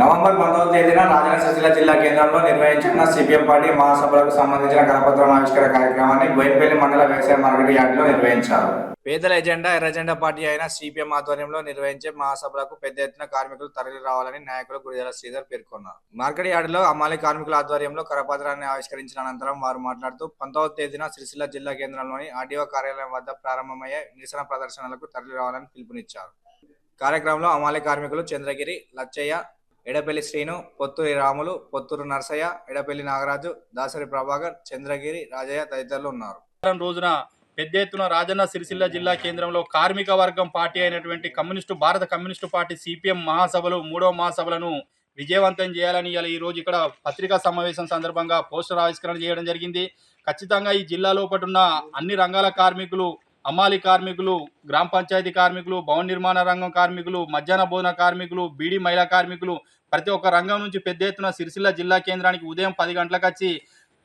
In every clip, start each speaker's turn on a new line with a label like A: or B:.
A: November 19వ తేదీన రాజన్న సిరిసిల్ల జిల్లా కేంద్రంలో నిర్వహించిన సిపిఎం పార్టీ మహాసభలకు సంబంధించిన కరపత్రం ఆవిష్కరణ కార్యక్రమాన్ని బోయినపల్లి మండల వ్యవసాయ మార్కెట్ యార్డులో నిర్వహించారు. పేదల ఎర్రజెండా పార్టీ అయిన సిపిఎం ఆధ్వర్యంలో నిర్వహించే మహాసభలకు పెద్ద ఎత్తున కార్మికులు తరలి రావాలని నాయకులు గుడిదల శ్రీధర్ పేర్కొన్నారు. మార్కెట్ యార్డులో అమ్మాలి కార్మికుల ఆధ్వర్యంలో కరపత్రాన్ని ఆవిష్కరించిన అనంతరం వారు మాట్లాడుతూ 19వ తేదీన సిరిసిల్ల జిల్లా కేంద్రంలోని ఆర్డీఓ కార్యాలయం వద్ద ప్రారంభమయ్యే నిరసన ప్రదర్శనలకు తరలి రావాలని పిలుపునిచ్చారు. కార్యక్రమంలో అమ్మాలి కార్మికులు చంద్రగిరి లచ్చయ్య, ఎడపల్లి శ్రీను, పొత్తూరి రాములు, పొత్తూరు నర్సయ్య, ఎడపల్లి నాగరాజు, దాసరి ప్రభాకర్, చంద్రగిరి రాజయ్య తదితరులు ఉన్నారు.
B: రోజున పెద్ద ఎత్తున రాజన్న సిరిసిల్ల జిల్లా కేంద్రంలో కార్మిక వర్గం పార్టీ అయినటువంటి భారత కమ్యూనిస్టు పార్టీ సిపిఎం మహాసభలు 3వ మహాసభలను విజయవంతం చేయాలని ఈ రోజు ఇక్కడ పత్రికా సమావేశం సందర్భంగా పోస్టర్ ఆవిష్కరణ చేయడం జరిగింది. ఖచ్చితంగా ఈ జిల్లా లోపల ఉన్న అన్ని రంగాల కార్మికులు, అమ్మాలి కార్మికులు, గ్రామ పంచాయతీ కార్మికులు, భవన నిర్మాణ రంగం కార్మికులు, మధ్యాహ్న భోజన కార్మికులు, బీడీ మహిళా కార్మికులు ప్రతి ఒక్క రంగం నుంచి పెద్ద ఎత్తున సిరిసిల్ల జిల్లా కేంద్రానికి ఉదయం 10 గంటలకు వచ్చి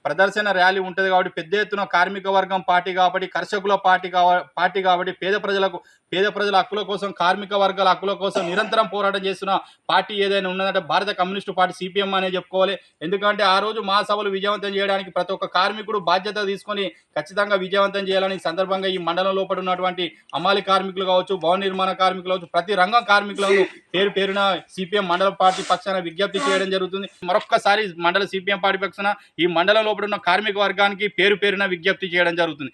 B: ప్రదర్శన ర్యాలీ ఉంటుంది. కాబట్టి పెద్ద ఎత్తున కార్మిక వర్గం పార్టీ కాబట్టి, కర్షకుల పార్టీ కాబట్టి పేద ప్రజల హక్కుల కోసం, కార్మిక వర్గాల హక్కుల కోసం నిరంతరం పోరాటం చేస్తున్న పార్టీ ఏదైనా ఉన్నదంటే భారత కమ్యూనిస్టు పార్టీ సిపిఎం అనే చెప్పుకోవాలి. ఎందుకంటే ఆ రోజు మహాసభలు విజయవంతం చేయడానికి ప్రతి ఒక్క కార్మికుడు బాధ్యత తీసుకొని ఖచ్చితంగా విజయవంతం చేయాలని సందర్భంగా ఈ మండలం లోపల ఉన్నటువంటి అమ్మాలి కార్మికులు కావచ్చు, భవన నిర్మాణ కార్మికులు కావచ్చు, ప్రతి రంగం కార్మికులను పేరున సిపిఎం మండల పార్టీ పక్షాన విజ్ఞప్తి చేయడం జరుగుతుంది. మరొక్కసారి మండల సిపిఎం పార్టీ పక్షాన ఈ మండలంలో ఉన్న కార్మిక వర్గానికి పేరున విజ్ఞప్తి చేయడం జరుగుతుంది.